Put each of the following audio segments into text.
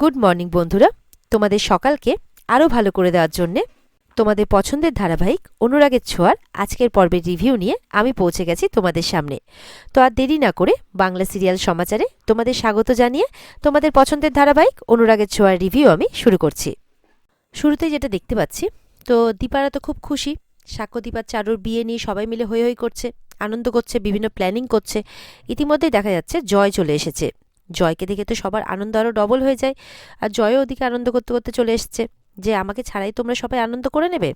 Good morning বন্ধুরা, তোমাদের সকালকে আরও ভালো করে দেওয়ার জন্যে তোমাদের পছন্দের ধারাবাহিক অনুরাগের ছোঁয়ার আজকের পর্বের রিভিউ নিয়ে আমি পৌঁছে গেছি তোমাদের সামনে। তো আর দেরি না করে বাংলা সিরিয়াল সমাচারে তোমাদের স্বাগত জানিয়ে তোমাদের পছন্দের ধারাবাহিক অনুরাগের ছোঁয়ার রিভিউ আমি শুরু করছি। শুরুতেই যেটা দেখতে পাচ্ছি, তো দীপারা তো খুব খুশি। সাক্ষ্যদীপ আর চারুর বিয়ে নিয়ে সবাই মিলে হৈ হৈ করছে, আনন্দ করছে, বিভিন্ন প্ল্যানিং করছে। ইতিমধ্যেই দেখা যাচ্ছে জয় চলে এসেছে। জয়কে দেখে তো সবার আনন্দ আরও ডবল হয়ে যায়। আর জয়ও ওদিকে আনন্দ করতে করতে চলে এসছে যে আমাকে ছাড়াই তোমরা সবাই আনন্দ করে নেবে।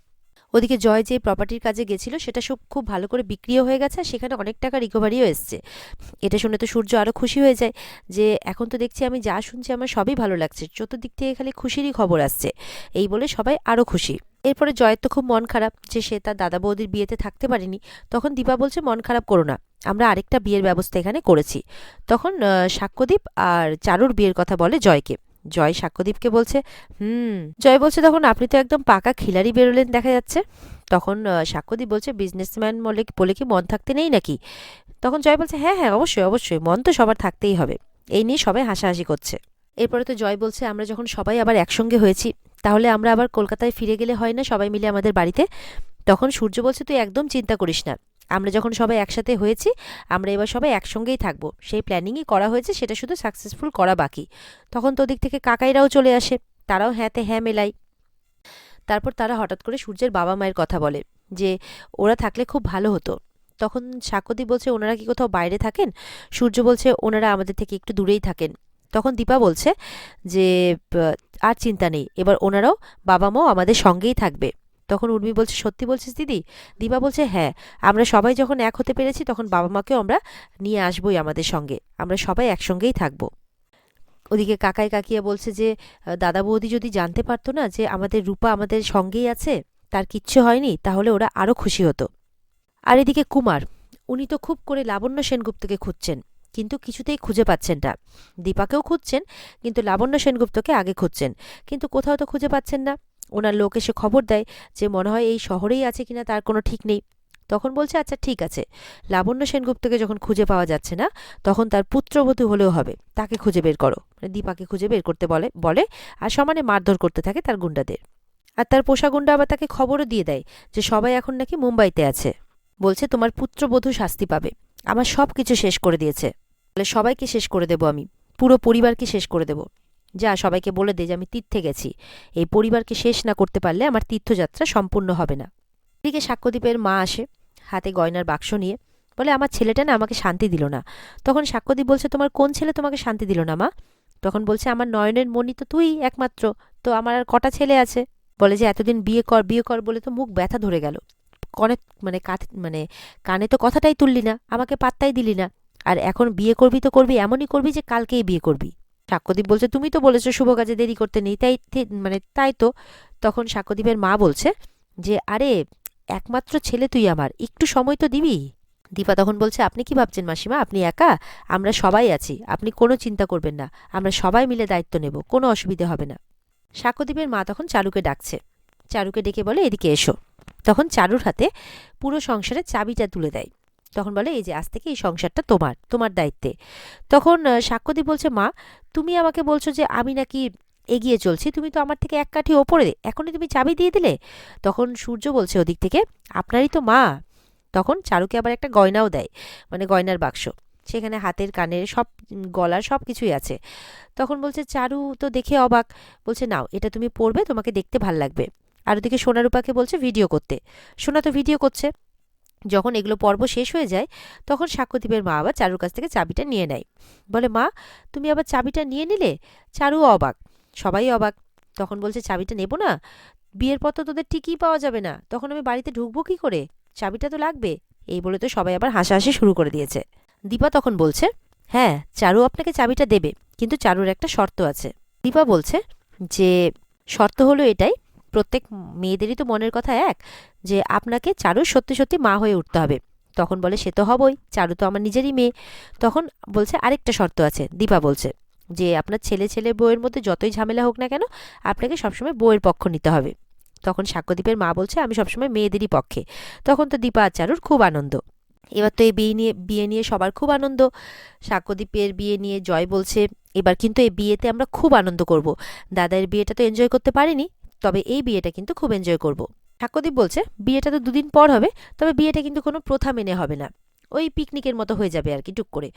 ওদিকে জয় যে প্রপার্টির কাজে গেছিল সেটা সব খুব ভালো করে বিক্রিও হয়ে গেছে, আর সেখানে অনেক টাকা রিকভারিও এসছে। এটা শুনে তো সূর্য আরও খুশি হয়ে যায় যে এখন তো দেখছি আমি যা শুনছি আমার সবই ভালো লাগছে, চতুর্দিক থেকে খালি খুশিরই খবর আসছে। এই বলে সবাই আরও খুশি। এরপরে জয়ের তো খুব মন খারাপ যে সে তার দাদা বৌদির বিয়েতে থাকতে পারেনি। তখন দীপা বলছে মন খারাপ করো না, আমরা আরেকটা বিয়ের ব্যবস্থা এখানে করেছি। তখন সাক্ষ্যদীপ আর চারুর বিয়ের কথা বলে জয়কে। জয় সাক্ষ্যদীপকে বলছে জয় বলছে তখন আপনি তো একদম পাকা খিলাড়ি বেরোলেন দেখা যাচ্ছে। তখন সাক্ষ্যদীপ বলছে বিজনেসম্যান বলে কি মন থাকতে নেই নাকি। তখন জয় বলছে হ্যাঁ হ্যাঁ অবশ্যই অবশ্যই, মন তো সবার থাকতেই হবে। এই নিয়ে সবাই হাসাহাসি করছে। এরপরে তো জয় বলছে আমরা যখন সবাই আবার একসঙ্গে হয়েছি তাহলে আমরা আবার কলকাতায় ফিরে গেলে হয় না সবাই মিলে আমাদের বাড়িতে। তখন সূর্য বলছে তুই একদম চিন্তা করিস না, আমরা যখন সবাই একসাথে হয়েছি আমরা এবার সবাই একসঙ্গেই থাকবো, সেই প্ল্যানিংই করা হয়েছে, সেটা শুধু সাকসেসফুল করা বাকি। তখন তো দিক থেকে কাকাইরাও চলে আসে, তারাও হ্যাঁতে হ্যাঁ মেলায়। তারপর তারা হঠাৎ করে সূর্যের বাবা মায়ের কথা বলে যে ওরা থাকলে খুব ভালো হতো। তখন সাক্ষ্যদীপ বলছে ওনারা কি কোথাও বাইরে থাকেন। সূর্য বলছে ওনারা আমাদের থেকে একটু দূরেই থাকেন। তখন দীপা বলছে যে আর চিন্তা নেই, এবার ওনারাও বাবা মাও আমাদের সঙ্গেই থাকবে। তখন উর্মি বলছে সত্যি বলছিস দিদি। দীপা বলছে হ্যাঁ, আমরা সবাই যখন এক হতে পেরেছি তখন বাবা মাকেও আমরা নিয়ে আসবোই আমাদের সঙ্গে, আমরা সবাই একসঙ্গেই থাকবো। ওদিকে কাকাই কাকিয়া বলছে যে দাদা বৌদি যদি জানতে পারতো না যে আমাদের রূপা আমাদের সঙ্গেই আছে, তার কিচ্ছু হয়নি, তাহলে ওরা আরও খুশি হতো। আর এদিকে কুমার, উনি তো খুব করে লাবণ্য সেনগুপ্তকে খুঁজছেন, কিন্তু কিছুতেই খুঁজে পাচ্ছেন না। দীপাকেও খুঁজছেন, কিন্তু লাবণ্য সেনগুপ্তকে আগে খুঁজছেন, কিন্তু কোথাও তো খুঁজে পাচ্ছেন না। ওনার লোক এসে খবর দেয় যে মনে হয় এই শহরেই আছে কিনা তার কোনো ঠিক নেই। তখন বলছে আচ্ছা ঠিক আছে, লাবণ্য সেনগুপ্তকে যখন খুঁজে পাওয়া যাচ্ছে না তখন তার পুত্রবধূ হলেও হবে, তাকে খুঁজে বের করো। মানে দীপাকে খুঁজে বের করতে বলে বলে আর সমানে মারধর করতে থাকে তার গুন্ডাদের। আর তার পোষা গুন্ডা আবার তাকে খবরও দিয়ে দেয় যে সবাই এখন নাকি মুম্বাইতে আছে। বলছে তোমার পুত্রবধূ শাস্তি পাবে, আমার সব কিছু শেষ করে দিয়েছে। বলে সবাইকে শেষ করে দেব, আমি পুরো পরিবারকে শেষ করে দেব। যা সবাইকে বলে দে যে আমি তীর্থে গেছি, এই পরিবারকে শেষ না করতে পারলে আমার তীর্থযাত্রা সম্পূর্ণ হবে না। এদিকে সাক্ষ্যদীপের মা আসে হাতে গয়নার বাক্স নিয়ে, বলে আমার ছেলেটা না আমাকে শান্তি দিল না। তখন সাক্ষ্যদীপ বলছে তোমার কোন ছেলে তোমাকে শান্তি দিল না মা। তখন বলছে আমার নয়নের মণি তো তুই একমাত্র, তো আমার আর কটা ছেলে আছে। বলে যে এতদিন বিয়ে কর বিয়ে কর বলে তো মুখ ব্যথা ধরে গেল, কনে মানে কানে তো কথাটাই তুললি না, আমাকে পাত্তাই দিলি না, আর এখন বিয়ে করবি তো করবি এমনই করবি যে কালকেই বিয়ে করবি। সাক্ষ্যদীপ বলছে তুমি তো বলেছো শুভ কাজে দেরি করতে নেই, তাই তো। তখন সাক্ষ্যদীপের মা বলছে যে আরে একমাত্র ছেলে তুই, আমার একটু সময় তো দিবি। দীপা তখন বলছে আপনি কি ভাবছেন মাসিমা, আপনি একা, আমরা সবাই আছি, আপনি কোনো চিন্তা করবেন না, আমরা সবাই মিলে দায়িত্ব নেব, কোনো অসুবিধে হবে না। সাক্ষ্যদীপের মা তখন চারুকে ডাকছে, চারুকে ডেকে বলে এদিকে এসো। তখন চারুর হাতে পুরো সংসারের চাবিটা তুলে দেয়। তখন বলে এই যে আজ থেকে এই সংসারটা তোমার, তোমার দায়িত্বে। তখন সাক্ষ্যদীপ বলছে মা তুমি আমাকে বলছো যে আমি নাকি এগিয়ে চলছি, তুমি তো আমার থেকে এক কাঠি ওপরে, এখনই তুমি চাবি দিয়ে দিলে। তখন সূর্য বলছে ওদিক থেকে আপনারই তো মা। তখন চারুকে আবার একটা গয়নাও দেয়, মানে গয়নার বাক্স, সেখানে হাতের কানের সব গলার সব কিছুই আছে। তখন বলছে চারু তো দেখে অবাক, বলছে নাও এটা তুমি পরবে, তোমাকে দেখতে ভাল লাগবে। আর ওদিকে সোনারূপাকে বলছে ভিডিও করতে, সোনা তো ভিডিও করছে। যখন এগুলো পর্ব শেষ হয়ে যায় তখন সাক্ষ্যদীপের মা আবার চারুর কাছ থেকে চাবিটা নিয়ে নেয়। বলে মা তুমি আবার চাবিটা নিয়ে নিলে। চারুও অবাক, সবাই অবাক। তখন বলছে চাবিটা নেব না, বিয়ের পর তো তোদের টিকিই পাওয়া যাবে না, তখন আমি বাড়িতে ঢুকবো কি করে, চাবিটা তো লাগবে। এই বলে তো সবাই আবার হাসাহাসি শুরু করে দিয়েছে। দীপা তখন বলছে হ্যাঁ চারু আপনাকে চাবিটা দেবে, কিন্তু চারুর একটা শর্ত আছে। দীপা বলছে যে শর্ত হলো এটাই, প্রত্যেক মেয়েদেরই তো মনের কথা এক, যে আপনাকে চারুর সত্যি সত্যি মা হয়ে উঠতে হবে। তখন বলে সে তো হবই, চারু তো আমার নিজেরই মেয়ে। তখন বলছে আরেকটা শর্ত আছে, দীপা বলছে যে আপনার ছেলে ছেলে বউয়ের মধ্যে যতই ঝামেলা হোক না কেন আপনাকে সবসময় বউয়ের পক্ষ নিতে হবে। তখন সাক্ষ্যদীপের মা বলছে আমি সবসময় মেয়েদেরই পক্ষে। তখন তো দীপা আর চারুর খুব আনন্দ। এবার তো এই বিয়ে নিয়ে সবার খুব আনন্দ। সাক্ষ্যদীপের বিয়ে নিয়ে জয় বলছে এবার কিন্তু এই বিয়েতে আমরা খুব আনন্দ করব। দাদার বিয়েটা তো এনজয় করতে পারিনি, তবে এই বিয়েটা কিন্তু খুব এনজয় করব। সাক্ষ্যদীপ বলছে বিয়েটা তো 2 দিন পর হবে, তবে বিয়েটা কিন্তু কোনো প্রথা মেনে হবে না, ওই পিকনিকের মতো হয়ে যাবে আর কি টুক করে।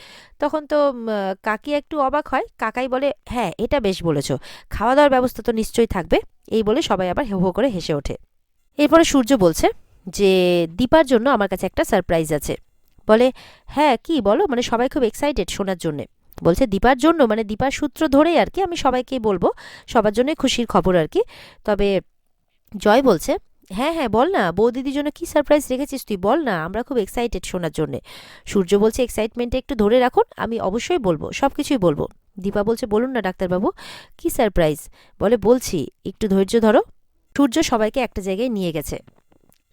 তখন তো কাকি একটু অবাক হয়। কাকাই বলে, হ্যাঁ এটা বেশ বলেছ, খাওয়া দাওয়ার ব্যবস্থা তো নিশ্চয়ই থাকবে। এই বলে সবাই আবার হো হো করে হেসে ওঠে। এরপরে সূর্য বলছে যে দীপার জন্য আমার কাছে একটা সারপ্রাইজ আছে। বলে, হ্যাঁ কি বলো, মানে সবাই খুব এক্সাইটেড শোনার জন্যে। বলছে দীপার জন্য, মানে দীপার সূত্র ধরেই আর কি আমি সবাইকেই বলবো, সবার জন্যই খুশির খবর আর কি। তবে জয় বলছে, হ্যাঁ হ্যাঁ বল না, বৌদিদির জন্য কি সারপ্রাইজ রেখেছিস তুই, বল না, আমরা খুব এক্সাইটেড শোনার জন্যে। সূর্য বলছে, এক্সাইটমেন্টটা একটু ধরে রাখুন, আমি অবশ্যই বলবো, সব কিছুই বলবো। দীপা বলছে, বলুন না ডাক্তারবাবু, কি সারপ্রাইজ। বলে, বলছি, একটু ধৈর্য ধরো। সূর্য সবাইকে একটা জায়গায় নিয়ে গেছে।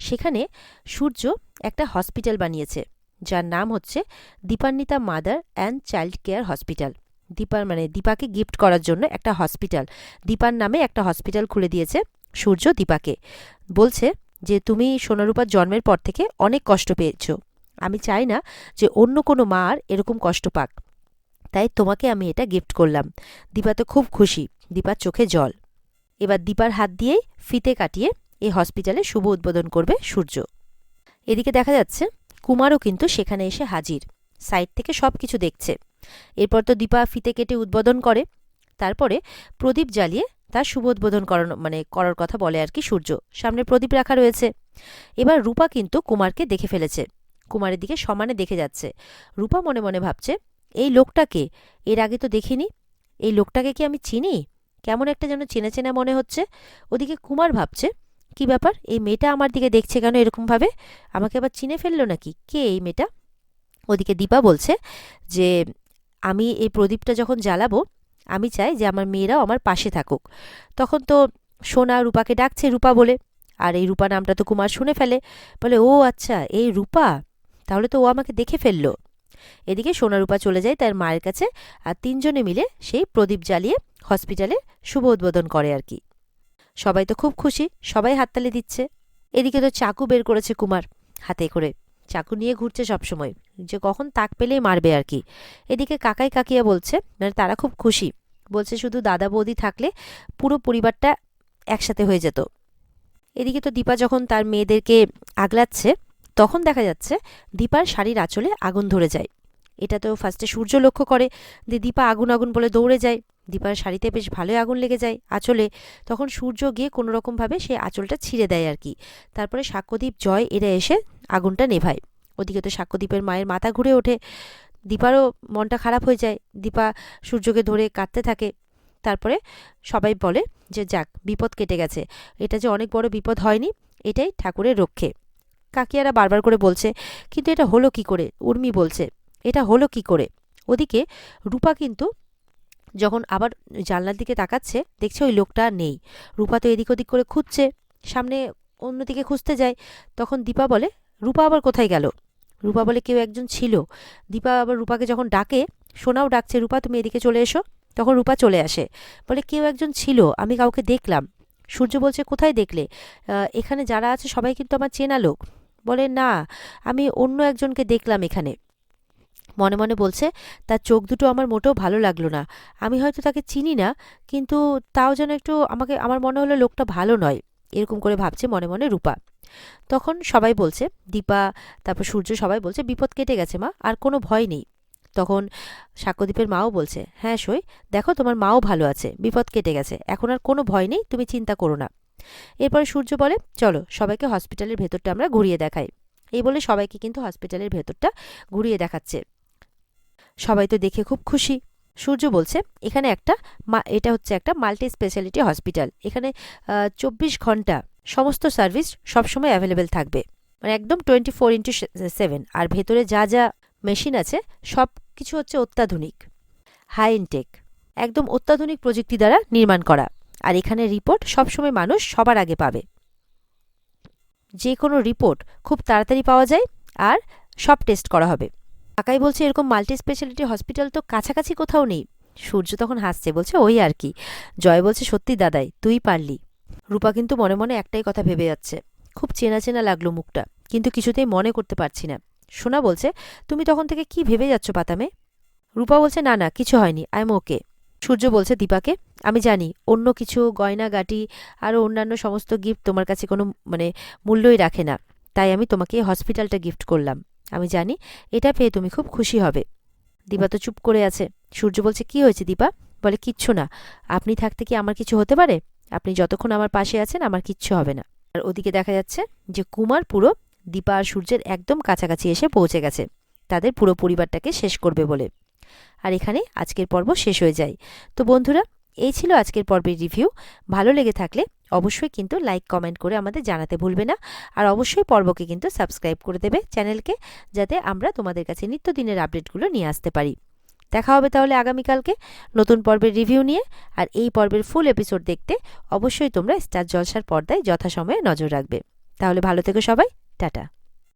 সেখানে সূর্য একটা হসপিটাল বানিয়েছে, যার নাম হচ্ছে Dipanwita mother and child care hospital. দীপাকে গিফট করার জন্য একটা হসপিটাল, দীপার নামে একটা হসপিটাল খুলে দিয়েছে সূর্য দীপাকে। বলছে যে তুমি সোনারূপার জন্মের পর থেকে অনেক কষ্ট পেয়েছ, আমি চাই না যে অন্য কোনো মা আর এরকম কষ্ট পাক, তাই তোমাকে আমি এটা গিফট করলাম। দীপা তো খুব খুশি, দীপার চোখে জল। এবার দীপার হাত দিয়েই ফিতে কাটিয়ে এই হসপিটালে শুভ উদ্বোধন করবে সূর্য। এদিকে দেখা যাচ্ছে কুমারও কিন্তু সেখানে এসে হাজির, সাইড থেকে সব কিছু দেখছে। এরপর তো দীপা ফিতে কেটে উদ্বোধন করে, তারপরে প্রদীপ জ্বালিয়ে তার শুভ উদ্বোধন করার কথা বলে আর কি সূর্য। সামনে প্রদীপ রাখা রয়েছে। এবার রূপা কিন্তু কুমারকে দেখে ফেলেছে, কুমারের দিকে সমানে দেখে যাচ্ছে। রূপা মনে মনে ভাবছে, এই লোকটাকে এর আগে তো দেখিনি, এই লোকটাকে কি আমি চিনি, কেমন একটা যেন চেনা চেনা মনে হচ্ছে। ওদিকে কুমার ভাবছে, কি ব্যাপার, এই মেয়েটা আমার দিকে দেখছে কেন এরকমভাবে, আমাকে আবার চিনে ফেললো নাকি, কে এই মেয়েটা। ওদিকে দীপা বলছে যে আমি এই প্রদীপটা যখন জ্বালাবো, আমি চাই যে আমার মেয়েরাও আমার পাশে থাকুক। তখন তো সোনা রূপাকে ডাকছে রূপা বলে, আর এই রূপা নামটা তো কুমার শুনে ফেলে। বলে, ও আচ্ছা এই রূপা, তাহলে তো ও আমাকে দেখে ফেললো। এদিকে সোনা রূপা চলে যায় তার মায়ের কাছে, আর 3জনে মিলে সেই প্রদীপ জ্বালিয়ে হসপিটালে শুভ উদ্বোধন করে আর কি। সবাই তো খুব খুশি, সবাই হাততালি দিচ্ছে। এদিকে তো চাকু বের করেছে কুমার, হাতে করে চাকু নিয়ে ঘুরছে সবসময়, যে কখন তাক পেলেই মারবে আর কি। এদিকে কাকাই কাকিয়া বলছে, মানে তারা খুব খুশি, বলছে শুধু দাদা বৌদি থাকলে পুরো পরিবারটা একসাথে হয়ে যেত। এদিকে তো দীপা যখন তার মেয়েদেরকে আগলাচ্ছে, তখন দেখা যাচ্ছে দীপার শাড়ির আঁচলে আগুন ধরে যায়। এটা তো ফার্স্টে সূর্য লক্ষ্য করে, যে দীপা আগুন আগুন বলে দৌড়ে যায়, দীপার শাড়িতে বেশ ভালোই আগুন লেগে যায় আঁচলে। তখন সূর্য গিয়ে কোনো রকমভাবে সেই আঁচলটা ছিঁড়ে দেয় আর কি। তারপরে সাক্ষ্যদীপ জয় এরা এসে আগুনটা নেভায়। ওদিকে তো সাক্ষ্যদীপের মায়ের মাথা ঘুরে ওঠে, দীপারও মনটা খারাপ হয়ে যায়, দীপা সূর্যকে ধরে কাঁদতে থাকে। তারপরে সবাই বলে যে যাক, বিপদ কেটে গেছে, এটা যে অনেক বড় বিপদ হয়নি, এটাই ঠাকুরের রক্ষে। কাকিয়ারা বারবার করে বলছে, কিন্তু এটা হলো কি করে, উর্মি বলছে, এটা হলো কি করে। ওদিকে রূপা কিন্তু যখন আবার জানলার দিকে তাকাচ্ছে, দেখছে ওই লোকটা আর নেই। রূপা তো এদিক ওদিক করে খুঁজছে, সামনে অন্যদিকে খুঁজতে যায়। তখন দীপা বলে, রূপা আবার কোথায় গেল। রূপা বলে, কেউ একজন ছিল। দীপা আবার রূপাকে যখন ডাকে, সোনাও ডাকছে, রূপা তুমি এদিকে চলে এসো। তখন রূপা চলে আসে, বলে কেউ একজন ছিল, আমি কাউকে দেখলাম। সূর্য বলছে, কোথায় দেখলে, এখানে যারা আছে সবাই কিন্তু আমার চেনা লোক। বলে, না, আমি অন্য একজনকে দেখলাম এখানে। মনে মনে বলছে, তার চোখ দুটো আমার মোটেও ভালো লাগলো না, আমি হয়তো তাকে চিনি না, কিন্তু তাও যেন একটু আমার মনে হলো লোকটা ভালো নয়, এরকম করে ভাবছে মনে মনে রূপা। তখন সবাই বলছে, দীপা, তারপর সূর্য, সবাই বলছে বিপদ কেটে গেছে মা, আর কোনো ভয় নেই। তখন সাক্ষ্যদীপের মাও বলছে, হ্যাঁ সই, দেখো তোমার মাও ভালো আছে, বিপদ কেটে গেছে, এখন আর কোনো ভয় নেই, তুমি চিন্তা করো না। এরপরে সূর্য বলে, চলো সবাইকে হসপিটালের ভেতরটা আমরা ঘুরিয়ে দেখাই। এই বলে সবাইকে কিন্তু হসপিটালের ভেতরটা ঘুরিয়ে দেখাচ্ছে। সবাই তো দেখে খুব খুশি। সূর্য বলছে, এখানে এটা হচ্ছে একটা মাল্টি স্পেশালিটি হসপিটাল, এখানে 24 ঘন্টা সমস্ত সার্ভিস সবসময় অ্যাভেলেবেল থাকবে, মানে একদম 24x7। আর ভেতরে যা যা মেশিন আছে সব কিছু হচ্ছে অত্যাধুনিক, হাই ইনটেক, একদম অত্যাধুনিক প্রযুক্তি দ্বারা নির্মাণ করা। আর এখানে রিপোর্ট সবসময় মানুষ সবার আগে পাবে, যে কোনো রিপোর্ট খুব তাড়াতাড়ি পাওয়া যায়, আর সব টেস্ট করা হবে। কাকাই বলছে, এরকম মাল্টি স্পেশালিটি হসপিটাল তো কাছাকাছি কোথাও নেই। সূর্য তখন হাসছে, বলছে ওই আর কি। জয় বলছে, সত্যি দাদাই, তুই পারলি। রূপা কিন্তু মনে মনে একটাই কথা ভেবে যাচ্ছে, খুব চেনা চেনা লাগলো মুখটা, কিন্তু কিছুতেই মনে করতে পারছি না। সোনা বলছে, তুমি তখন থেকে কি ভেবে যাচ্ছ পাতামে। রূপা বলছে, না না কিছু হয়নি, আই এম ওকে। সূর্য বলছে দীপাকে, আমি জানি অন্য কিছু গয়নাগাটি আরও অন্যান্য সমস্ত গিফট তোমার কাছে কোনো মূল্যই রাখে না, তাই আমি তোমাকে এই হসপিটালটা গিফট করলাম। আমি জানি এটা পেয়ে তুমি খুব খুশি হবে। দীপা তো চুপ করে আছে। সূর্য বলছে, কি হয়েছে দীপা? বলে, কিচ্ছু না। আপনি থাকতে কি আমার কিছু হতে পারে? আপনি যতক্ষণ আমার পাশে আছেন আমার কিচ্ছু হবে না। আর ওদিকে দেখা যাচ্ছে যে কুমার পুরো দীপা আর সূর্যের একদম কাছাকাছি এসে পৌঁছে গেছে তাদের পুরো পরিবারটাকে শেষ করবে বলে। আর এখানে আজকের পর্ব শেষ হয়ে যায়। তো বন্ধুরা, এই ছিল আজকের পর্বের রিভিউ। ভালো লেগে থাকলে অবশ্যই কিন্তু লাইক কমেন্ট করে আমাদের জানাতে ভুলবে না। আর অবশ্যই পর্বকে কিন্তু সাবস্ক্রাইব করে দেবে চ্যানেলকে, যাতে আমরা তোমাদের কাছে নিত্যদিনের আপডেটগুলো নিয়ে আসতে পারি। দেখা হবে তাহলে আগামীকালকে নতুন পর্বের রিভিউ নিয়ে। আর এই পর্বের ফুল এপিসোড দেখতে অবশ্যই তোমরা স্টার জলসার পর্দায় যথাসময়ে নজর রাখবে। তাহলে ভালো থেকো সবাই, টাটা।